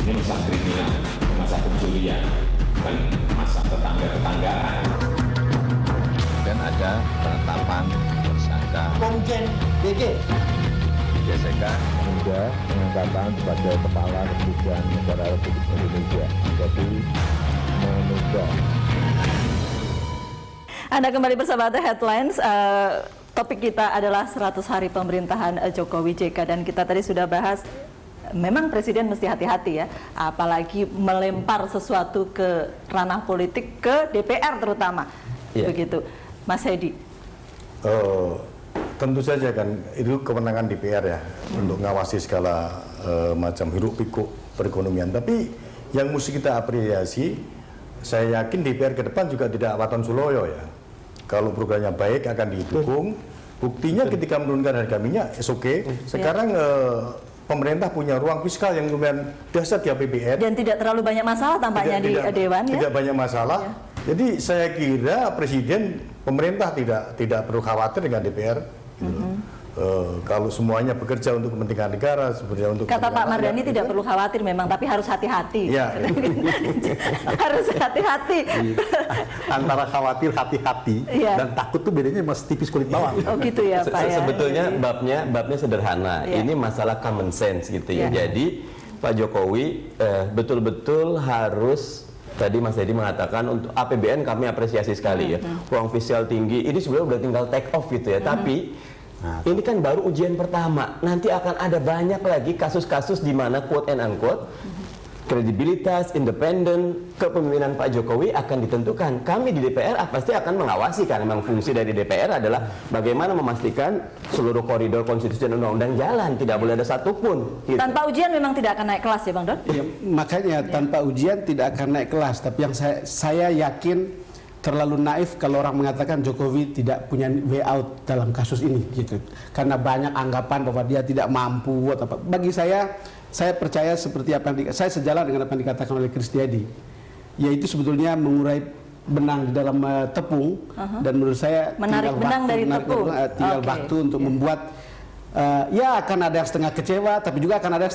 Ini masa kriminal, masa pencurian, bukan masa tetangga-tetanggaan. Dan ada penetapan tersangka Komjen BG gesekan hingga pengangkatan sebagai Kepala Kepolisian Negara Republik Indonesia menjadi menunda. Anda kembali bersama The Headlines. Topik kita adalah 100 hari pemerintahan Jokowi JK, dan kita tadi sudah bahas memang presiden mesti hati-hati ya, apalagi melempar sesuatu ke ranah politik, ke DPR terutama. Begitu, Mas Hedi. Tentu saja kan itu kewenangan DPR ya untuk mengawasi segala macam hiruk pikuk perekonomian. Tapi yang mesti kita apresiasi, saya yakin DPR ke depan juga tidak waton suloyo ya. Kalau programnya baik akan didukung. Buktinya ketika menurunkan harga minyak, oke. Sekarang pemerintah punya ruang fiskal yang lumayan dahsyat di APBN. Dan tidak terlalu banyak masalah tampaknya di Dewan ya. Tidak banyak masalah. Ya. Jadi saya kira presiden, pemerintah tidak perlu khawatir dengan DPR. Kalau semuanya bekerja untuk kepentingan negara, sebenarnya untuk kata Pak Mardhani tidak perlu khawatir memang, tapi harus hati-hati. Ya. Harus hati-hati. Antara khawatir, hati-hati, dan takut tuh bedanya masih tipis kulit bawang. Oh gitu ya Pak ya. Sebetulnya babnya sederhana. Ini masalah common sense gitu ya. Jadi Pak Jokowi betul-betul harus, tadi Mas Hedi mengatakan untuk APBN kami apresiasi sekali ya. Ruang fiskal tinggi, ini sebenarnya udah tinggal take off gitu ya. Tapi ini kan baru ujian pertama. Nanti akan ada banyak lagi kasus-kasus di mana quote and unquote kredibilitas, independen, kepemimpinan Pak Jokowi akan ditentukan. Kami di DPR pasti akan mengawasi, karena memang fungsi dari DPR adalah bagaimana memastikan seluruh koridor konstitusi dan undang-undang jalan, tidak boleh ada satupun. Gitu. Tanpa ujian memang tidak akan naik kelas ya Bang Don? Ya, makanya tanpa ujian tidak akan naik kelas. Tapi yang saya yakin terlalu naif kalau orang mengatakan Jokowi tidak punya way out dalam kasus ini gitu. Karena banyak anggapan bahwa dia tidak mampu atau apa. Bagi saya percaya seperti apa yang saya sejalan dengan apa yang dikatakan oleh Kristiadi. Yaitu sebetulnya mengurai benang di dalam tepung, dan menurut saya menarik benang dari tepung. Tinggal waktu untuk membuat ya akan ada yang setengah kecewa, tapi juga akan ada yang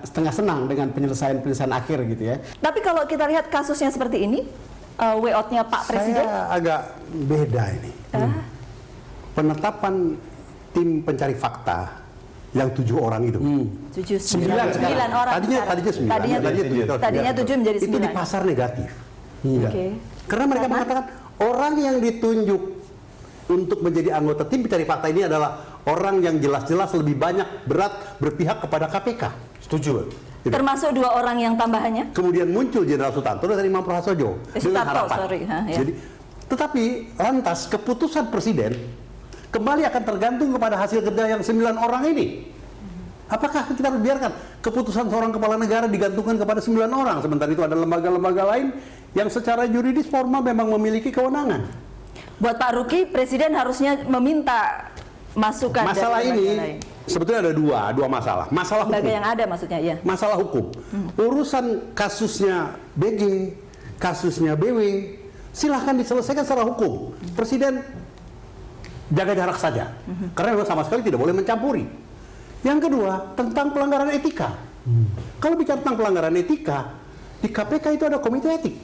setengah senang dengan penyelesaian akhir gitu ya. Tapi kalau kita lihat kasusnya seperti ini, way out-nya Pak Presiden? Saya agak beda ini. Penetapan tim pencari fakta yang 7 orang itu. 9 orang. Tadinya 7 menjadi 9. Itu di pasar negatif. Karena mereka mengatakan orang yang ditunjuk untuk menjadi anggota tim pencari fakta ini adalah orang yang jelas-jelas lebih banyak berat berpihak kepada KPK. Setuju? Termasuk 2 orang yang tambahannya? Kemudian muncul Jenderal Sutanto dan Imam Prasojo dengan harapan. Jadi, tetapi lantas keputusan presiden kembali akan tergantung kepada hasil kerja yang 9 orang ini. Apakah kita harus biarkan keputusan seorang kepala negara digantungkan kepada 9 orang, sementara itu ada lembaga-lembaga lain yang secara yuridis formal memang memiliki kewenangan? Buat Pak Ruki, presiden harusnya meminta masukan. Masalah dari ini lain. sebetulnya ada dua masalah. Masalah hukum. Lembaga yang ada maksudnya, ya. Masalah hukum. Urusan kasusnya BG, kasusnya BW, silahkan diselesaikan secara hukum. Presiden jaga jarak saja, karena memang sama sekali tidak boleh mencampuri. Yang kedua, tentang pelanggaran etika. Kalau bicara tentang pelanggaran etika, di KPK itu ada komite etik.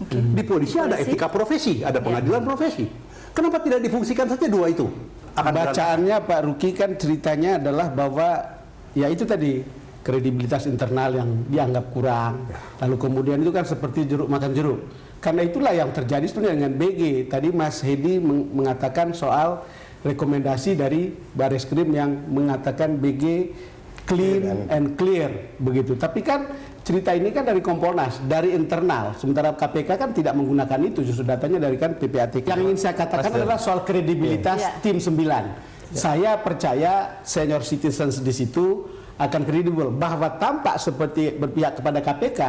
Di polisi ada etika profesi, ada pengadilan profesi. Kenapa tidak difungsikan saja 2 itu? Bacaannya Pak Ruki kan ceritanya adalah bahwa ya itu tadi kredibilitas internal yang dianggap kurang. Lalu kemudian itu kan seperti jeruk makan jeruk. Karena itulah yang terjadi sebenarnya dengan BG. Tadi Mas Hedi mengatakan soal rekomendasi dari Bareskrim yang mengatakan BG clean and clear begitu. Tapi kan cerita ini kan dari Kompolnas, dari internal. Sementara KPK kan tidak menggunakan itu, justru datanya dari kan PPATK. Yang ingin saya katakan adalah soal kredibilitas tim 9. Saya percaya senior citizens di situ akan kredibel, bahwa tampak seperti berpihak kepada KPK.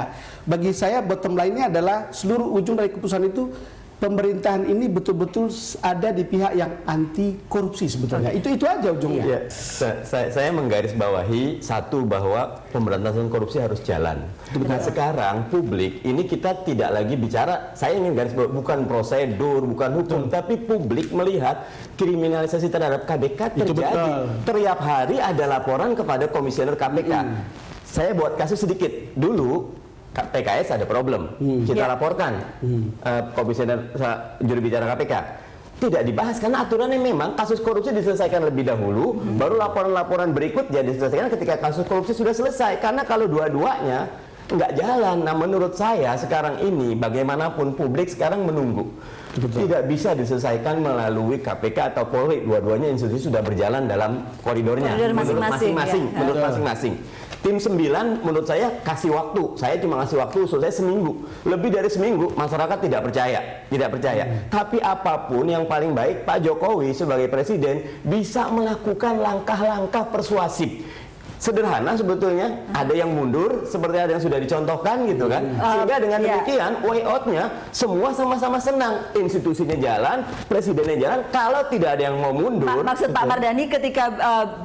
Bagi saya bottom line-nya adalah seluruh ujung dari keputusan itu, pemerintahan ini betul-betul ada di pihak yang anti korupsi sebetulnya. Itu aja ujungnya. Ya, saya menggarisbawahi satu, bahwa pemberantasan korupsi harus jalan. Nah sekarang publik ini kita tidak lagi bicara, saya ingin garis bawah, bukan prosedur, bukan hukum, tapi publik melihat kriminalisasi terhadap KPK terjadi. Tiap hari ada laporan kepada komisioner KPK. Saya buat kasus sedikit. dulu PKS ada problem, kita laporkan komisioner juru bicara KPK. Tidak dibahas karena aturannya memang kasus korupsi diselesaikan lebih dahulu, baru laporan-laporan berikutnya diselesaikan ketika kasus korupsi sudah selesai. Karena kalau dua-duanya nggak jalan, nah menurut saya sekarang ini bagaimanapun publik sekarang menunggu. Tidak bisa diselesaikan melalui KPK atau Polri, dua-duanya institusi sudah berjalan dalam koridornya, menurut masing-masing, menurut masing-masing. Tim 9 menurut saya kasih waktu, saya cuma kasih waktu selesai seminggu, lebih dari seminggu masyarakat tidak percaya. Tapi apapun yang paling baik, Pak Jokowi sebagai presiden bisa melakukan langkah-langkah persuasif. Sederhana sebetulnya, ada yang mundur seperti ada yang sudah dicontohkan gitu kan, sehingga dengan demikian way out-nya semua sama-sama senang, institusinya jalan, presidennya jalan. Kalau tidak ada yang mau mundur, maksud Pak Mardhani ketika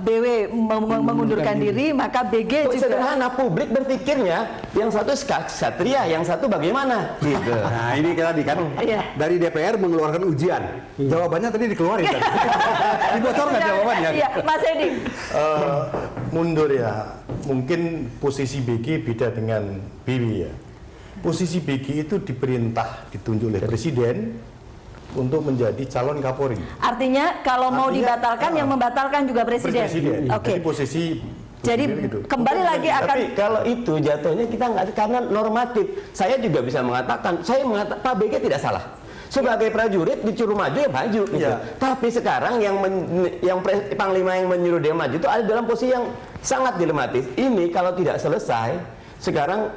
BW mengundurkan diri, maka BG juga sederhana, publik berpikirnya yang satu Satria, yang satu bagaimana gitu. Nah ini tadi kan dari DPR mengeluarkan ujian, jawabannya tadi dikeluarin kan? Dibocorkan jawabannya. Iya, Mas Edi. Mundur ya, mungkin posisi BG beda dengan BW ya. Posisi BG itu diperintah, ditunjuk oleh presiden untuk menjadi calon Kapolri. Artinya kalau mau dibatalkan, yang membatalkan juga presiden. Jadi posisi jadi gitu. kembali lagi akan. Tapi kalau itu jatuhnya kita nggak, karena normatif. Saya juga bisa mengatakan, Pak BG tidak salah. Sebagai prajurit disuruh maju ya maju gitu. Tapi sekarang yang Panglima yang menyuruh dia maju itu ada dalam posisi yang sangat dilematis. Ini kalau tidak selesai, sekarang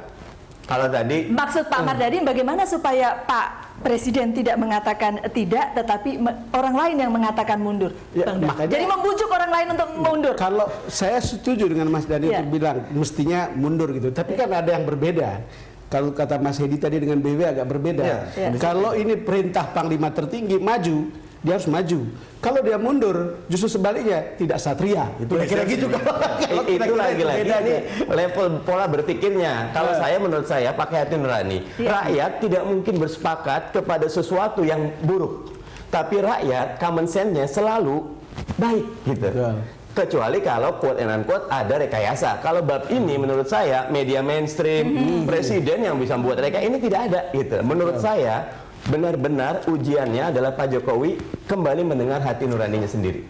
kalau tadi maksud Pak Mardhani bagaimana supaya Pak Presiden tidak mengatakan tidak, tetapi orang lain yang mengatakan mundur. Jadi membujuk orang lain untuk mundur. Kalau saya setuju dengan Mas Dhani untuk bilang mestinya mundur gitu. Tapi kan ada yang berbeda. Kalau kata Mas Hedi tadi dengan BW agak berbeda. Kalau ini perintah Panglima tertinggi maju, dia harus maju. Kalau dia mundur, justru sebaliknya tidak satria. Kira-kira gitu. Itu lagi-lagi ini level pola berpikirnya. Kalau saya, menurut saya pakai hati nurani. Rakyat tidak mungkin bersepakat kepada sesuatu yang buruk. Tapi rakyat common sense-nya selalu baik gitu. Kecuali kalau quote and unquote ada rekayasa. Kalau bab ini menurut saya media mainstream, presiden yang bisa membuat rekayasa ini tidak ada gitu. Menurut saya benar-benar ujiannya adalah Pak Jokowi kembali mendengar hati nuraninya sendiri.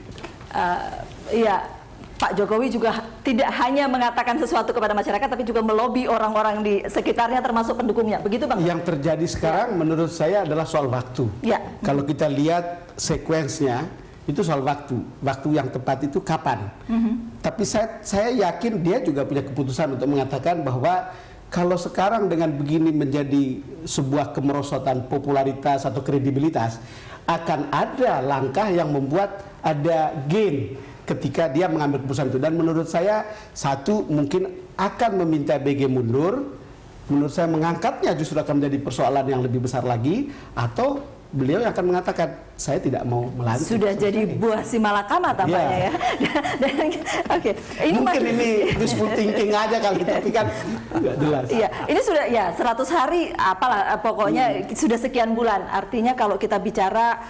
Iya, Pak Jokowi juga tidak hanya mengatakan sesuatu kepada masyarakat, tapi juga melobi orang-orang di sekitarnya termasuk pendukungnya. Begitu Bang? Yang terjadi sekarang menurut saya adalah soal waktu. Kalau kita lihat sekuensnya, itu soal waktu yang tepat itu kapan. Tapi saya yakin dia juga punya keputusan untuk mengatakan bahwa kalau sekarang dengan begini menjadi sebuah kemerosotan popularitas atau kredibilitas, akan ada langkah yang membuat ada gain ketika dia mengambil keputusan itu. Dan menurut saya satu mungkin akan meminta BG mundur, menurut saya mengangkatnya justru akan menjadi persoalan yang lebih besar lagi, atau beliau yang akan mengatakan saya tidak mau melantik. Sudah jadi buah si malakama tampaknya ya. Oke, ini mungkin ini wishful thinking aja kali, tapi kan nggak jelas. Iya, ini sudah ya 100 hari apalah pokoknya sudah sekian bulan. Artinya kalau kita bicara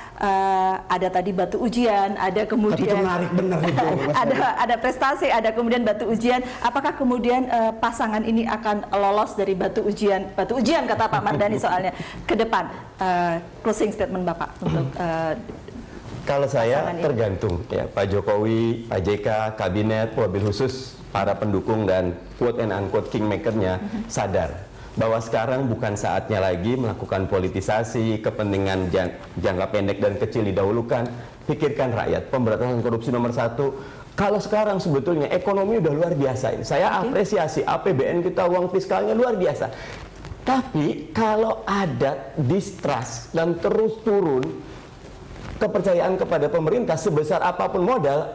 ada tadi batu ujian, ada kemudian tapi itu menarik benar itu. ada prestasi, ada kemudian batu ujian. Apakah kemudian pasangan ini akan lolos dari batu ujian kata Pak Mardhani soalnya ke depan? Closing statement Bapak untuk kalau saya tergantung ya, Pak Jokowi, Pak JK, kabinet, wabil khusus, para pendukung dan quote and unquote kingmaker-nya sadar bahwa sekarang bukan saatnya lagi melakukan politisasi, kepentingan jangka pendek dan kecil didahulukan. Pikirkan rakyat, pemberantasan korupsi nomor 1. Kalau sekarang sebetulnya ekonomi udah luar biasa ini. Saya apresiasi APBN kita, uang fiskalnya luar biasa. Tapi kalau ada distrust dan terus turun kepercayaan kepada pemerintah sebesar apapun modal,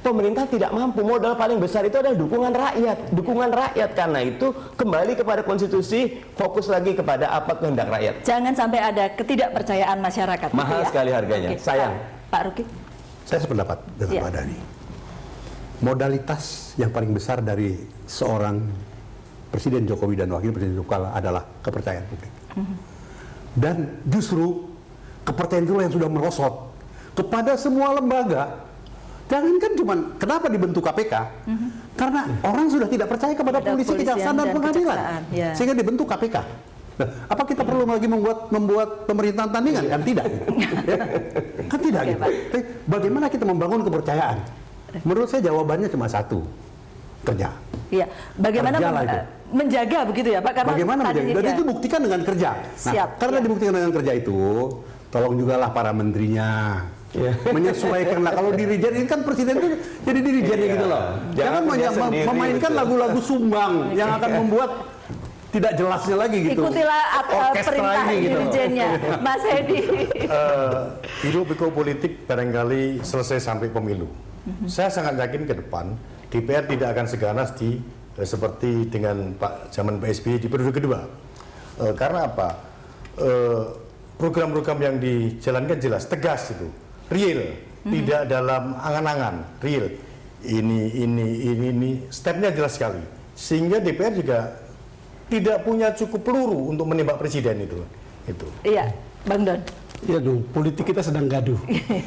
pemerintah tidak mampu. Modal paling besar itu adalah dukungan rakyat. Dukungan rakyat, karena itu kembali kepada konstitusi, fokus lagi kepada apa kehendak rakyat. Jangan sampai ada ketidakpercayaan masyarakat. Mahal gitu ya? sekali harganya, sayang. Pak Ruki? Saya sependapat dengan Pak Dhani. Modalitas yang paling besar dari seorang Presiden Jokowi dan Wakil Presiden Yusuf Kala adalah kepercayaan publik. Dan justru kepercayaan itu yang sudah merosot kepada semua lembaga. Jangan kan cuma kenapa dibentuk KPK? Karena orang sudah tidak percaya kepada Kepada polisi, kepolisian kejaksaan dan dan pengadilan, kejaksaan, ya. sehingga dibentuk KPK. Nah, apa kita perlu lagi membuat pemerintahan tandingan? Kan tidak, ya? Kan tidak. Oke, Gitu. Pak. Tapi bagaimana kita membangun kepercayaan? Menurut saya jawabannya cuma satu, kerja. Iya, bagaimana Kerjalah itu. menjaga begitu ya Pak? Karena Bagaimana menjaga? Dan tadinya- itu buktikan dengan kerja. Nah, Siap, karena ya. dibuktikan dengan kerja itu, tolong jugalah para menterinya. Menyesuaikanlah. Kalau dirijen ini kan presiden itu jadi dirijennya gitu loh. Jangan punya sendiri, memainkan betul. lagu-lagu sumbang yang akan membuat tidak jelasnya lagi gitu. Ikutilah Orkestra perintah ini gitu. dirijennya, Mas Hedi. Hiruk pikuk politik barangkali selesai sampai pemilu. Saya sangat yakin ke depan DPR tidak akan seganas seperti dengan zaman Pak SBY di periode kedua. Karena apa? Program-program yang dijalankan jelas, tegas itu, real, tidak dalam angan-angan, real. Ini, stepnya jelas sekali. Sehingga DPR juga tidak punya cukup peluru untuk menembak presiden itu. Iya, Bang Don. Ya dong, politik kita sedang gaduh,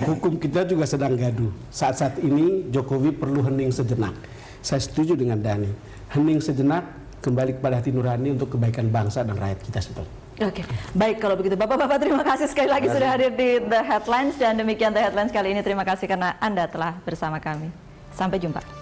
hukum kita juga sedang gaduh. Saat-saat ini Jokowi perlu hening sejenak. Saya setuju dengan Dani, hening sejenak, kembali kepada hati nurani untuk kebaikan bangsa dan rakyat kita sebetulnya. Oke, baik kalau begitu Bapak-bapak terima kasih sekali lagi sudah hadir di The Headlines dan demikian The Headlines kali ini. Terima kasih karena Anda telah bersama kami. Sampai jumpa.